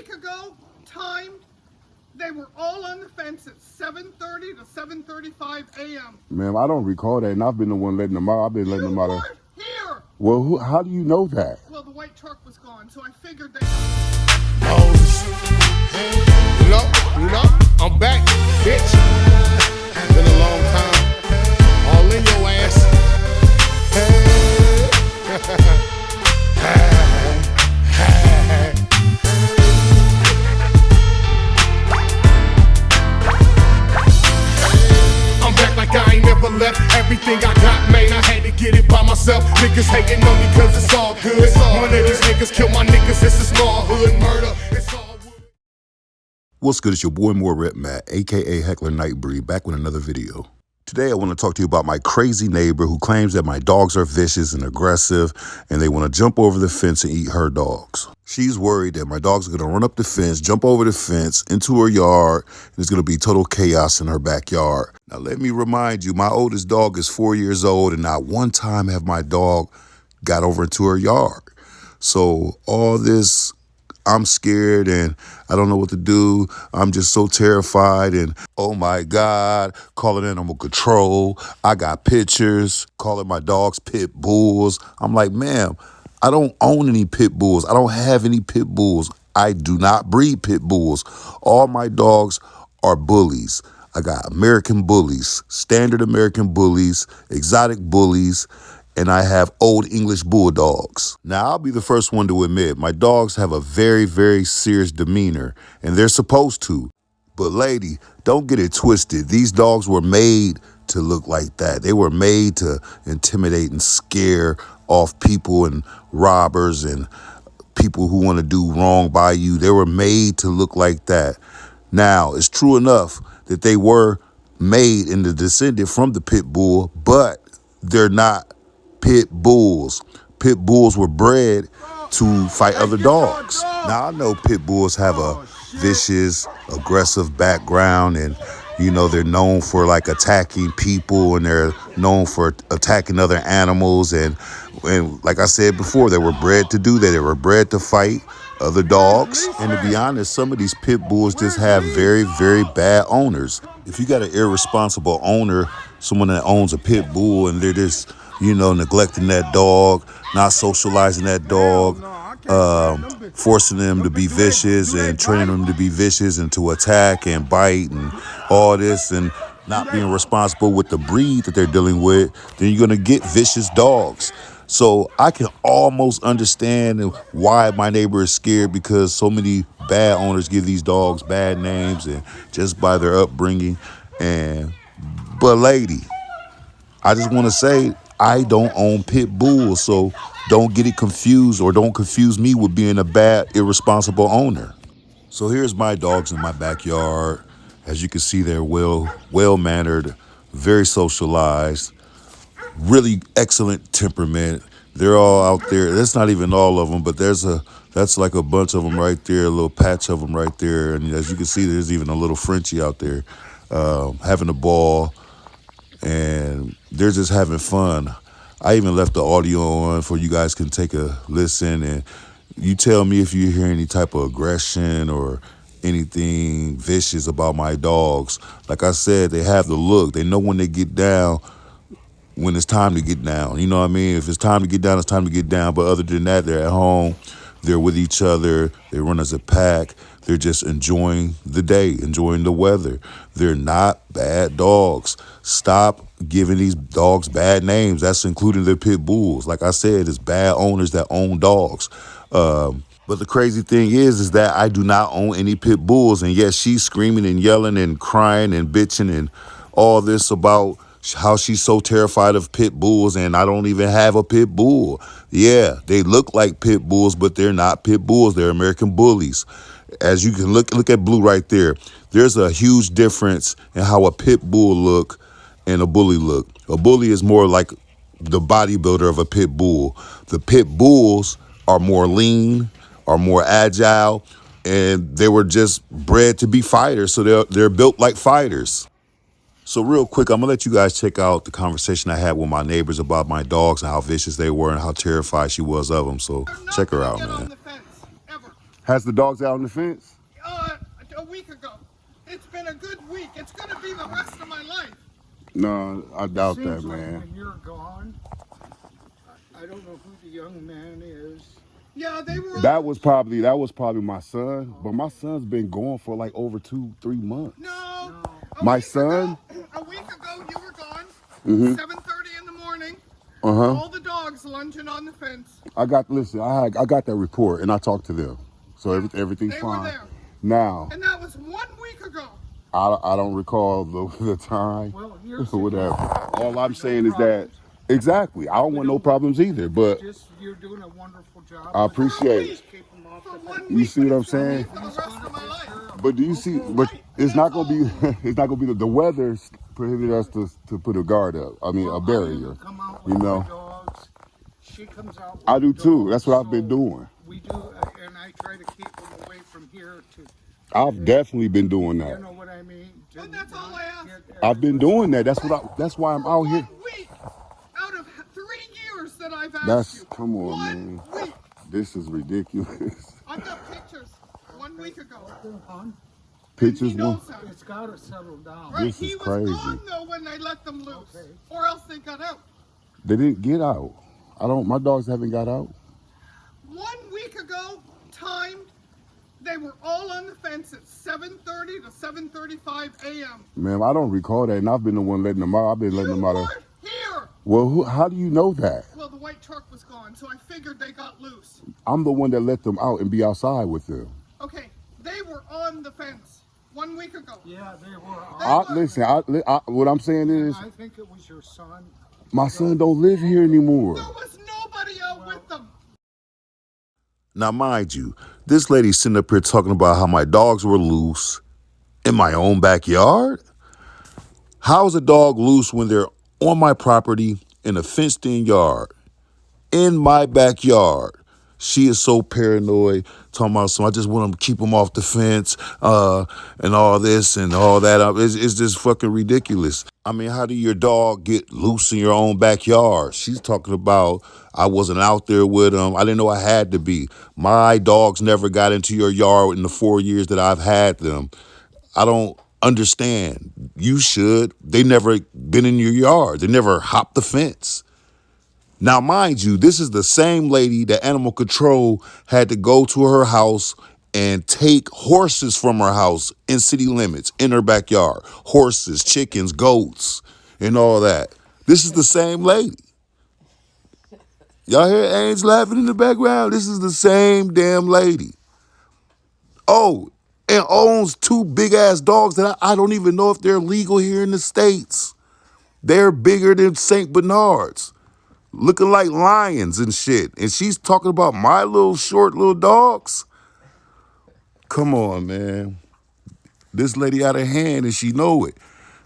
week ago, timed, they were all on the fence at 7:30 to 7:35 a.m. Ma'am, I don't recall that, and I've been the one letting them out. I've been letting them out. Here. Well, how do you know that? Well, the white truck was gone, so I figured they... I'm back, bitch. Been a long time. All in your ass. I'm back like I ain't never left. Everything I got, man, I had to get it by myself. Niggas hating on me cause it's all good. One of these niggas kill my niggas, it's a small hood murder. It's all wood. What's good? It's your boy More Rep Matt, aka Heckler Nightbreed, back with another video. Today I want to talk to you about my crazy neighbor who claims that my dogs are vicious and aggressive and they want to jump over the fence and eat her dogs. She's worried that my dogs are going to run up the fence, jump over the fence into her yard, and there's going to be total chaos in her backyard. Now let me remind you, my oldest dog is 4 years old and not one time have my dog got over into her yard. So all this, I'm scared and I don't know what to do. I'm just so terrified and oh my God, calling animal control. I got pictures, calling my dogs pit bulls. I'm like, ma'am, I don't own any pit bulls. I don't have any pit bulls. I do not breed pit bulls. All my dogs are bullies. I got American Bullies, standard American Bullies, Exotic Bullies, and I have Olde English Bulldogs. Now, I'll be the first one to admit, my dogs have a very, very serious demeanor, and they're supposed to. But lady, don't get it twisted. These dogs were made to look like that. They were made to intimidate and scare off people and robbers and people who want to do wrong by you. They were made to look like that. Now, it's true enough that they were made and descended from the pit bull, but they're not pit bulls. Pit bulls were bred to fight other dogs. Now, I know pit bulls have a vicious, aggressive background and, you know, they're known for like attacking people and they're known for attacking other animals. And like I said before, they were bred to do that. They were bred to fight other dogs. And to be honest, some of these pit bulls just have very, very bad owners. If you got an irresponsible owner, someone that owns a pit bull and they're just, you know, neglecting that dog, not socializing that dog, forcing them to be vicious and training them to be vicious and to attack and bite and all this and not being responsible with the breed that they're dealing with, then you're going to get vicious dogs. So I can almost understand why my neighbor is scared because so many bad owners give these dogs bad names and just by their upbringing. But lady, I just want to say, I don't own pit bulls, so don't get it confused or don't confuse me with being a bad, irresponsible owner. So here's my dogs in my backyard. As you can see, they're well-mannered, very socialized, really excellent temperament. They're all out there. That's not even all of them, but that's like a bunch of them right there, a little patch of them right there. And as you can see, there's even a little Frenchie out there having a ball. And they're just having fun. I even left the audio on for you guys can take a listen and you tell me if you hear any type of aggression or anything vicious about my dogs. Like I said, they have the look. They know when they get down, when it's time to get down. You know what I mean? If it's time to get down, it's time to get down. But other than that, they're at home. They're with each other. They run as a pack. They're just enjoying the day, enjoying the weather. They're not bad dogs. Stop giving these dogs bad names. That's including the pit bulls. Like I said, it's bad owners that own dogs. But the crazy thing is that I do not own any pit bulls. And yes, she's screaming and yelling and crying and bitching and all this about how she's so terrified of pit bulls and I don't even have a pit bull. Yeah, they look like pit bulls, but they're not pit bulls. They're American Bullies. As you can look at Blue right there. There's a huge difference in how a pit bull look and a bully look. A bully is more like the bodybuilder of a pit bull. The pit bulls are more lean, are more agile, and they were just bred to be fighters, so they're built like fighters. So real quick, I'm going to let you guys check out the conversation I had with my neighbors about my dogs and how vicious they were and how terrified she was of them. So check her out, man. Has the dogs out on the fence? A week ago. It's been a good week. It's going to be the rest of my life. No, I doubt Seems that, like man. when you're gone, I don't know who the young man is. Yeah, they were. That was probably my son, but my son's been gone for like over 2-3 months. No. My son? A week ago, you were gone. Mm-hmm. 7:30 in the morning. Uh-huh. All the dogs lunging on the fence. I got that report and I talked to them. So everything's they fine. Were there. Now, And that was 1 week ago. I don't recall the time. Well, here's Whatever. All I'm no saying is that exactly. I don't want no problems either, but you're doing a wonderful job. I appreciate it. Keep them off For the 1 fence. You week, see what I'm it's gonna be saying? For the rest of my life. But do you see? But it's not gonna be. It's not gonna be the weather prohibited us to put a guard up. I mean, a barrier. Come out You with know. my dogs. She comes out with I do the too. dogs, That's what I've been so doing. We do, and I try to keep them away from here to. I've definitely been doing You that. know what I mean? And that's all I ask. I've been doing that. That's why I'm out here. 1 week out of 3 years that I've asked That's you. come on, 1 man. week. This is ridiculous. I've got pictures 1 week ago. Pictures, He knows one. that. It's got to settle down. Right, This he is was crazy. gone though when they let them loose, Okay. or else they got out. They didn't get out. My dogs haven't got out. 1 week ago, timed, they were all on the fence at 7:30 to 7:35 a.m. Man, I don't recall that, and I've been the one letting them out. I've been letting them out. weren't here. Well, how do you know that? Well, the white truck was gone, so I figured they got loose. I'm the one that let them out and be outside with them. Okay, they were on the fence 1 week ago. Yeah, they were. Listen, what I'm saying is, I think it was your son. my son don't live here anymore. There was nobody out with them. Now, mind you, this lady's sitting up here talking about how my dogs were loose in my own backyard. How is a dog loose when they're on my property in a fenced-in yard? In my backyard. She is so paranoid, talking about I just want to keep them off the fence, and all this and all that. It's just fucking ridiculous. I mean, how do your dog get loose in your own backyard? She's talking about I wasn't out there with them. I didn't know I had to be. My dogs never got into your yard in the 4 years that I've had them. I don't understand. You should. They never been in your yard. They never hopped the fence. Now, mind you, this is the same lady that Animal Control had to go to her house and take horses from her house in city limits, in her backyard. Horses, chickens, goats, and all that. This is the same lady. Y'all hear Ains laughing in the background? This is the same damn lady. Oh, and owns 2 big-ass dogs that I don't even know if they're legal here in the States. They're bigger than St. Bernards. Looking like lions and shit. And she's talking about my little short little dogs. Come on, man. This lady out of hand and she know it.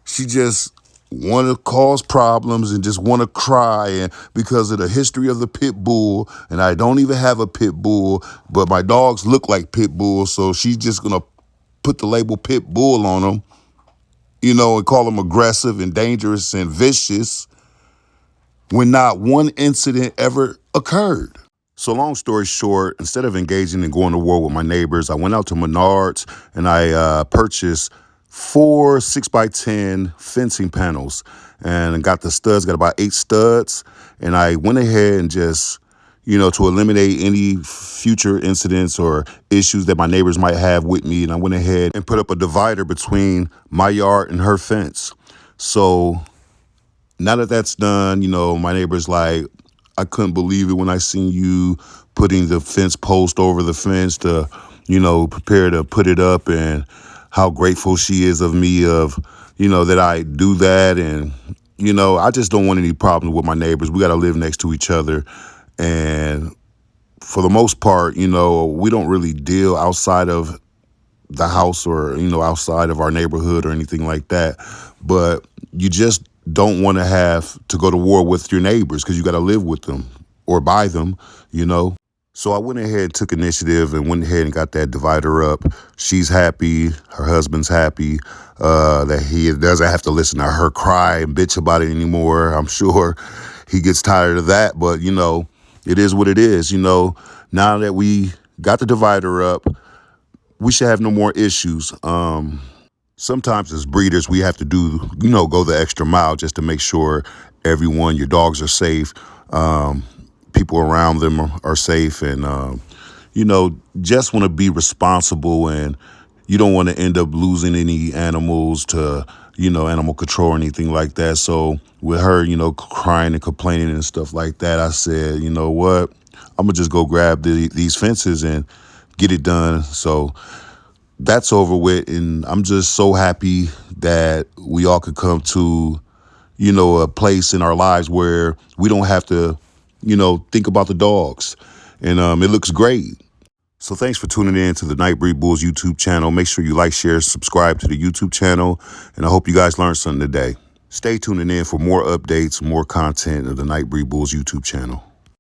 She just want to cause problems and just want to cry and because of the history of the pit bull. And I don't even have a pit bull, but my dogs look like pit bulls. So she's just going to put the label pit bull on them, and call them aggressive and dangerous and vicious, when not one incident ever occurred. So long story short, instead of engaging and going to war with my neighbors, I went out to Menards and I purchased 4 6x10 fencing panels and got the studs, got about 8 studs. And I went ahead and just, to eliminate any future incidents or issues that my neighbors might have with me. And I went ahead and put up a divider between my yard and her fence. So now that that's done, my neighbor's like, I couldn't believe it when I seen you putting the fence post over the fence to, prepare to put it up, and how grateful she is of me that I do that. And, I just don't want any problems with my neighbors. We got to live next to each other. And for the most part, we don't really deal outside of the house or, outside of our neighborhood or anything like that. But you just don't want to have to go to war with your neighbors because you got to live with them or by them, So I went ahead and took initiative and went ahead and got that divider up. She's happy. Her husband's happy that he doesn't have to listen to her cry and bitch about it anymore. I'm sure he gets tired of that. But, it is what it is. Now that we got the divider up. We should have no more issues. Sometimes as breeders, we have to do, go the extra mile just to make sure everyone, your dogs are safe. People around them are safe, and, just want to be responsible, and you don't want to end up losing any animals to, animal control or anything like that. So with her, crying and complaining and stuff like that, I said, you know what, I'm going to just go grab these fences and get it done. So that's over with, and I'm just so happy that we all could come to, a place in our lives where we don't have to, think about the dogs, and it looks great. So thanks for tuning in to the NIGHTBREED Bulls YouTube channel. Make sure you like, share, subscribe to the YouTube channel, and I hope you guys learned something today. Stay tuning in for more updates, more content of the NIGHTBREED Bulls YouTube channel.